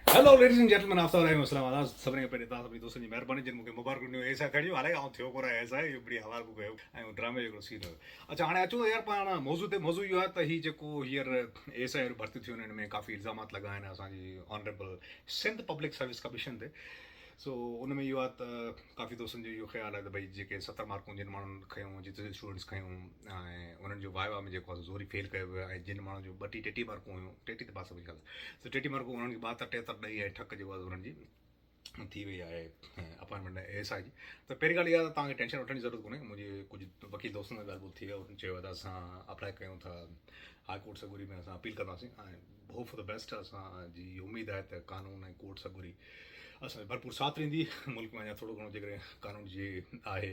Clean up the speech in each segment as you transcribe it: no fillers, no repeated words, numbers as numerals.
Hello ladies and gentleman after आए अस्सलाम वालेकुम सभिनी खां पहिरीं तव्हां सभिनी दोस्तनि जी महिरबानी जिन मूंखे मुबारक ॾिनियूं ऐसा खणियूं हालांकि आउं थियो कोन आहियां ऐसा इहो बढ़िया हवार कयो ऐं ड्रामे जो हिकिड़ो सीन हुयो। अच्छा हाणे अचूं यार पाण मौज़ू इहो आहे त हीउ जेको हींअर एस आई भर्ती थियूं आहिनि हिन में काफ़ी इल्ज़ामात लॻा आहिनि असांजी honourable Sindh public service commission ते। सो उन में इहो आहे त काफ़ी दोस्तनि जो इहो ख़्यालु आहे त भई जेके 70 मार्कूं जिन माण्हुनि खयूं जिते स्टूडेंट्स खयूं ऐं उन्हनि जो वाइवा में जेको आहे ज़ोरी फेल कयो वियो आहे ऐं जिन माण्हुनि जो 32-33 मार्कूं हुयूं 33 त पास मुंहिंजे ख़्याल सो 33 मार्कूं उन्हनि खे 72-73 ॾेई ऐं ठक जेको आहे उन्हनि जी थी वई आहे अपॉइंटमेंट एस आई जी। त पहिरीं ॻाल्हि इहा आहे त तव्हांखे टेंशन वठण जी ज़रूरत कोन्हे। मुंहिंजे कुझु वकील दोस्तनि सां ॻाल्हि ॿोल थी आहे उन्हनि चयो आहे त असां अप्लाई कयूं था हाई कोर्ट सगुरी में असां अपील कंदासीं ऐं होप फॉर द बेस्ट। असांजी उमेदु आहे त कानून ऐं कोर्ट सगुरी असांखे भरपूर साथ ॾींदी। मुल्क में अञा थोरो घणो जेकॾहिं कानून जी आहे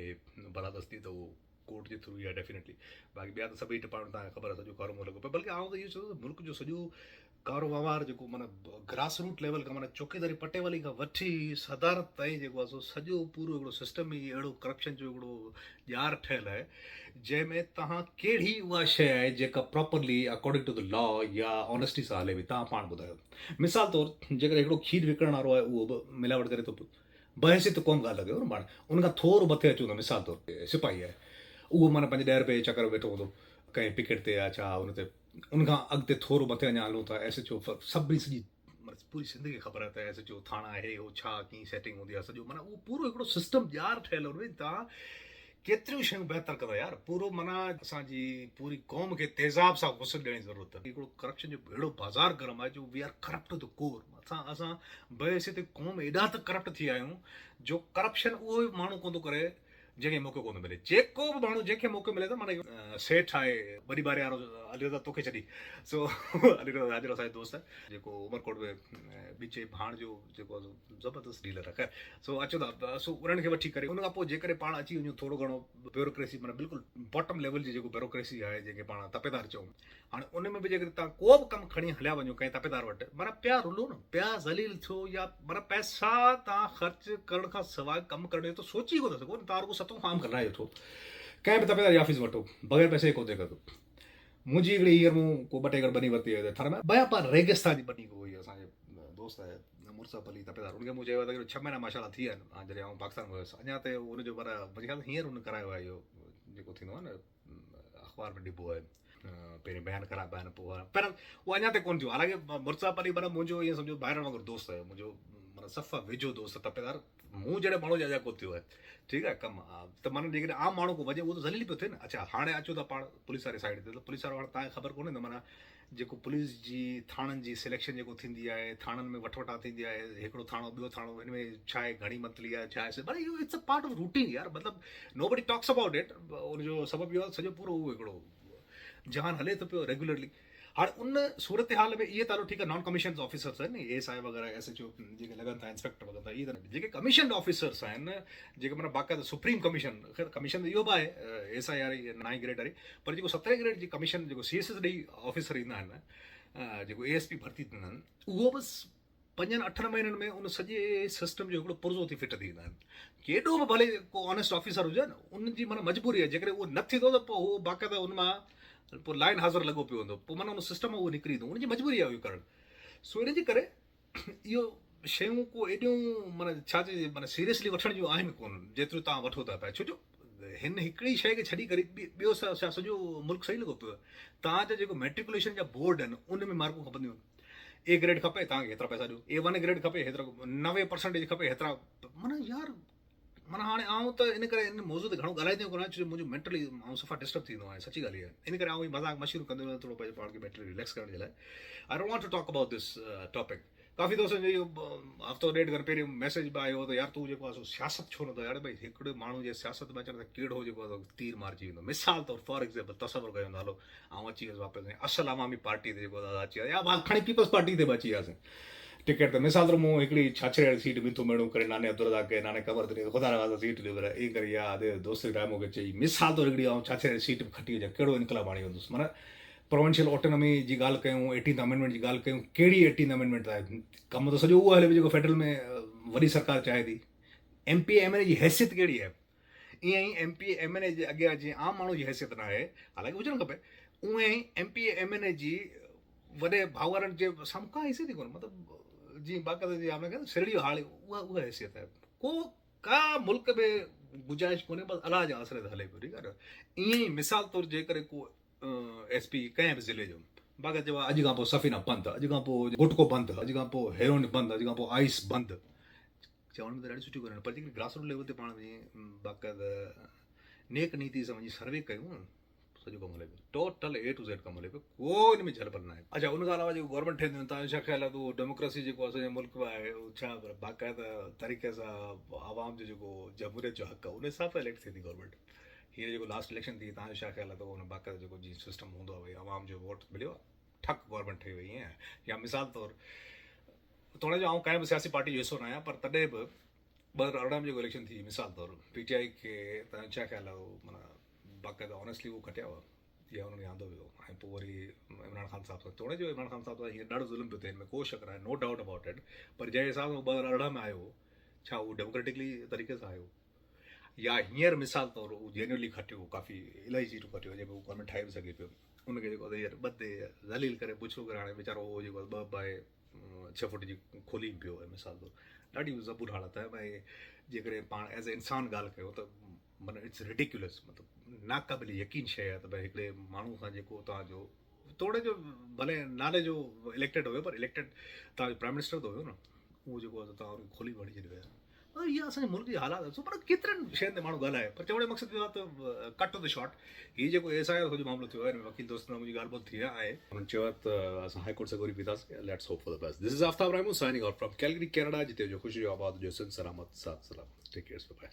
बलादस्ती त उहो कोर्ट जे थ्रू ई आहे डेफिनेटली। बाक़ी ॿिया त सभई डिपार्टमेंट तव्हांखे ख़बर आहे सॼो कारोबार लॻो पियो। बल्कि आउं त इहो चवंदो मुल्क जो सॼो कारोबार जेको माना ग्रास रूट लेवल खां माना चौकीदारी पटे वाली खां वठी सदारत ताईं जेको आहे सो सॼो पूरो हिकिड़ो सिस्टम ई अहिड़ो करप्शन जो हिकिड़ो ॼार ठहियलु आहे जंहिंमें तव्हां कहिड़ी उहा शइ आहे जेका properly according to the law या ऑनेस्टी सां हले पई तव्हां पाण ॿुधायो। मिसाल तौरु जेकर हिकिड़ो खीर विकिणण वारो आहे उहो बि मिलावट करे थो पियो बहसियत कोन ॻाल्हि लॻेव न पाण उनखां थोरो मथे अचूं त मिसाल तौरु सिपाही आहे उहो माना पंहिंजे 10 रुपए जे चकर में वेठो हूंदो कंहिं पिकेट ते या छा हुन ते उनखां अॻिते थोरो मथे अञा हलूं था एस एच ओ सभिनी सॼी पूरी सिंध खे ख़बर आहे त एस एच ओ थाणा आहे हो छा कीअं सेटिंग हूंदी आहे सॼो माना उहो पूरो हिकिड़ो सिस्टम ॼार ठहियलु हुनमें तव्हां केतिरियूं शयूं बहितर कंदा यार पूरो माना असांजी पूरी क़ौम खे तेज़ाब सां घुस ॾियण जी ज़रूरत आहे। हिकिड़ो करप्शन जो अहिड़ो बाज़ार गरम आहे जो we are corrupt to the core. असां बहसियत क़ौम एॾा त करप्ट थी विया आहियूं जो करप्शन उहो ई माण्हू कोन थो करे जंहिंखे मौक़ो कोन मिले। जेको बि माण्हू जंहिंखे मौक़ो मिले त माना सेठ आहे वॾी बारे वारो अली रज़ा तोखे छॾी सो अली रज़ा हाजिर असांजो दोस्त आहे जेको उमरकोट में बीचे भाण जो जेको ज़बरदस्त डीलर आहे। ख़ैर सो अचो था सो उन्हनि खे वठी करे उनखां पोइ जेकॾहिं पाण अची वञूं थोरो घणो ब्यूरोक्रेसी माना बिल्कुलु बॉटम लेवल जी जेको ब्यूरोक्रेसी आहे जेके पाण तपेदार चऊं हाणे उन में बि जेकॾहिं तव्हां को बि कमु खणी हलिया वञो कंहिं तपेदार वटि माना पिया रुलो न पिया ज़लील थियो या माना पैसा तव्हां ख़र्च करण खां सवाइ कमु करण जो त सोची कोन था सघो न। तव्हां रुगो सतो फार्म कराए वठो कंहिं बि तपेदार जी ऑफिस वठो बग़ैर पैसे कोन थिए करदो। मुंहिंजी हिकिड़ी हींअर मूं को 2 टे एकड़ बनी वरिती आहे थर में बया पर रेगिस्तान जी बनी हुई असांजे दोस्त आहे मुर्सफ अली तपेदार हुनखे मूं चयो आहे त 6 महीना माशाला थी विया आहिनि जॾहिं आउं पाकिस्तान वियुसि अञा त हुनजो पर मुंहिंजे ख़्याल हींअर हुन करायो आहे इहो जेको थींदो आहे न अख़बार में ॾिबो आहे पहिरीं बयानु कराइबा आहिनि पोइ पर उहो अञा ताईं कोन थियो। हालांकि मुर्सफ अली माना मुंहिंजो ईअं सम्झो ॿाहिरि वांगुरु दोस्त आहे मुंहिंजो माना सफ़ा वेझो दोस्त तपेदार मूं जहिड़े माण्हू जा अञा कोन थियो आहे ठीकु आहे कमु त माना जेकॾहिं आम माण्हू को वञे उहो त ज़लील पियो थिए न। अच्छा हाणे अचो त पाण पुलिस वारे साइड ते त पुलिस वारो हाणे तव्हांखे ख़बर कोन्हे त माना जेको पुलिस जी थाणनि जी सिलेक्शन जेको थींदी आहे थाणनि में वठि थींदी आहे हिकिड़ो थाणो ॿियो थाणो हिन में छा आहे घणी मंथली आहे छा आहे पर इहो it's a part of routine यार मतिलबु नो बडी टॉक्स अबाउट इट। उनजो सबबु इहो आहे सॼो पूरो उहो हिकिड़ो जहान हले थो पियो रेगुलरली। हाणे उन सूरत हाल में इहे तालो ठीकु आहे नॉन कमीशन ऑफिसर्स आहिनि एस आई वग़ैरह एस एच ओ जेके लॻनि था इंस्पेक्टर वग़ैरह इहे त जेके कमीशन ऑफिसर्स आहिनि जेके माना बाक़ाइदा सुप्रीम कमीशन ख़ैर कमीशन त इहो बि आहे एस आई वारी 9 ग्रेड वारी पर जेको 17 ग्रेड जी कमीशन जेको सी एस एस ॾेई ऑफिसर ईंदा आहिनि जेको ए एस पी भर्ती थींदा आहिनि उहो बि 5-8 महीननि में उन सॼे सिस्टम जो हिकिड़ो पुर्ज़ो थी फिट थी वेंदा आहिनि। केॾो बि भले को ऑनेस्ट ऑफिसर हुजे न उनजी माना मजबूरी आहे जेकॾहिं उहो न थींदो त पोइ उहो बाक़ाइदा उन मां पोइ लाइन हाज़िर लॻो पियो हूंदो पोइ माना उन सिस्टम उहो निकिरी ईंदो उनजी मजबूरी आहे इहो करणु। सो इन जे करे इहो शयूं को एॾियूं माना छा चइजे माना सीरियसली वठण जूं आहिनि कोन जेतिरो तव्हां वठो था पिया छो जो हिन हिकिड़ी शइ खे छॾी करे ॿियो छा सॼो मुल्क सही लॻो पियो आहे। तव्हांजा जेको मेट्रिकुलेशन जा बोर्ड आहिनि उन में मार्कूं खपंदियूं आहिनि। ए ग्रेड खपे तव्हांखे हेतिरा पैसा ॾियो A1 ग्रेड खपे हेतिरा 90% खपे हेतिरा माना यार माना हाणे आउं त इन करे इन मौज़ूअ ते घणो ॻाल्हाईंदो कोन छो जो मुंहिंजो मेंटली ऐं सफ़ा डिस्टर्ब थींदो आहे सची ॻाल्हि आहे इन करे आउं मज़ाक मशीनूं कंदो आहियां थोरो पंहिंजे पाण खे मेंटली रिलैक्स करण जे लाइ। I don't want to talk about this topic. काफ़ी दोस्तनि जो इहो हफ़्तो ॾेढ घर पहिरियों मैसेज बि आयो त यार तूं जेको आहे सो सियासत छो नथो यार भई हिकिड़े माण्हू जे सियासत में अचण त कहिड़ो जेको आहे तीर मारिजी वेंदो। मिसाल तौरु फॉर एक्ज़ाम्पल तसवुरु कयो हलो ऐं अची वियुसि वापसि असल अवामी पार्टी ते जेको आहे अची विया या खणी पीपल्स पार्टी ते बि अची वियासीं टिकट ते मिसाल तौरु मूं हिकिड़ी छाछरे वारी सीट बीठो मेड़ो करे नाने अब्दुल्ला खे नाने ख़बर थी ख़ुदा रवाज़ सीट ॾिबो ईअं करे यार दोस्त टाइम मूंखे चई मिसाल तौरु हिकिड़ी ऐं छाछरे वारी सीट खटी वञा कहिड़ो इनकलाब आणी वेंदुसि। माना प्रोविंशियल ऑटोनॉमी जी ॻाल्हि कयूं 18th अमेंडमेंट जी ॻाल्हि कयूं कहिड़ी 18th अमेंडमेंट आहे कमु त सॼो उहो हले जेको फेडरल में वॾी सरकार चाहे थी। MPMA जी हैसियत कहिड़ी आहे ईअं ई MPMA जे अॻियां जीअं आम माण्हू जी हैसियत न आहे हालांकि हुजणु खपे उअं ई MPMA जी वॾे भाउरनि जे साम्हूं का हैसियत ई कोन्हे मतिलबु जी बाक़ाइदा जी आपने कहा शिरडी हाल उहा हैसियत आहे को का मुल्क में गुंजाइश कोन्हे बसि अलाह जे आसरे ते हले पियो ठीकु आहे न ईअं ई मिसाल तौरु जे करे को एस पी कंहिं बि ज़िले जो बाक़ाइदा चयो आहे अॼु खां पोइ सफ़ीना बंदि अॼु खां पोइ गुटको बंदि अॼु खां पोइ हेरोइन बंदि अॼु खां पोइ आइस बंदि चवण में त ॾाढी सुठियूं ॻाल्हियूं पर जेकॾहिं ग्रास रूट लेवल ते पाण जीअं बाक़ाइदा नेक नीति सां वञी सर्वे कयूं न सॼो कमु हले पियो टोटल ए टू ज़ेड कमु हले पियो को हिन में झलबल न आहे अच्छा उन खां अलावा जेको गवर्नमेंट ठहंदियूं तव्हांजो छा ख़्यालु आहे त उहो डेमोक्रेसी जेको असांजे मुल्क में आहे उहो छा बाक़ाइदा तरीक़े सां आवाम जो जेको जमहूरियत जो हक़ आहे उन हिसाब सां इलेक्ट थींदी गवर्नमेंट हीअ जेको लास्ट इलेक्शन थी तव्हांजो छा ख़्यालु आहे त उन बाक़ाइदा जेको जीअं सिस्टम हूंदो आहे भई आवाम जो वोट मिलियो आहे ठक गवर्नमेंट ठही वई ईअं या मिसाल तौरु थोरे जो कंहिं बि सियासी पार्टी जो हिसो न आहियां पर तॾहिं बि 2018 में जेको इलेक्शन थी मिसाल तौरु पीटीआई खे तव्हांजो छा ख़्यालु आहे उहो माना बाक़ाइदा ऑनेस्टली उहो खटिया हुआ या हुननि खे आंदो वियो ऐं पोइ वरी इमरान ख़ान साहिब सां चवण जो इमरान ख़ान साहिब सां हीअं ॾाढो ज़ुल्म पियो थिए हिन में को शक न आहे नो डाउट अबाउट इट पर जंहिं हिसाब सां 2018 में आयो छा उहो डेमोक्रेटिकली तरीक़े सां आयो या हींअर मिसाल तौरु उहो जेन्युअली खटियो काफ़ी इलाही सीटूं खटियो जेको गवर्नमेंट ठाहे बि सघे पियो उनखे जेको हींअर ॿधे ज़लील करे पुछो करे हाणे वीचारो उहो जेको 2 बाए 6 फुट जी खोली पियो आहे मिसाल तौरु ॾाढी ज़बूर हालत आहे भई जेकॾहिं पाण एज़ ए इंसान ॻाल्हि कयो त माना इट्स रिडिक्युलस मतिलबु नाक़ाबिल यकीन शइ आहे त भई हिकिड़े माण्हू सां जेको तव्हांजो तोड़े जो भले नाले जो इलेक्टेड हुयो पर इलेक्टेड तव्हांजो प्राइम मिनिस्टर त हुयो न उहो जेको आहे तव्हां उनखे खोली वठी छॾियो आहे इहा असांजे मुल्क जी हालात आहे पर केतिरनि शयुनि ते माण्हू ॻाल्हाए पर चवण जो मक़सदु इहो आहे त कट टू द शॉर्ट हीअ जेको एसआई जो मामिलो थियो आहे हिन में वकील दोस्त सां मुंहिंजी ॻाल्हि ॿोल थी आहे हुननि चयो आहे त असां हाई कोर्ट सां घुरी बीठासीं let's hope for the best this is Aftab Raimu signing out from Calgary Canada जिते जो ख़ुशी जो आबाद जो सिंध सलामत साथ सलाम टेक केयर बाय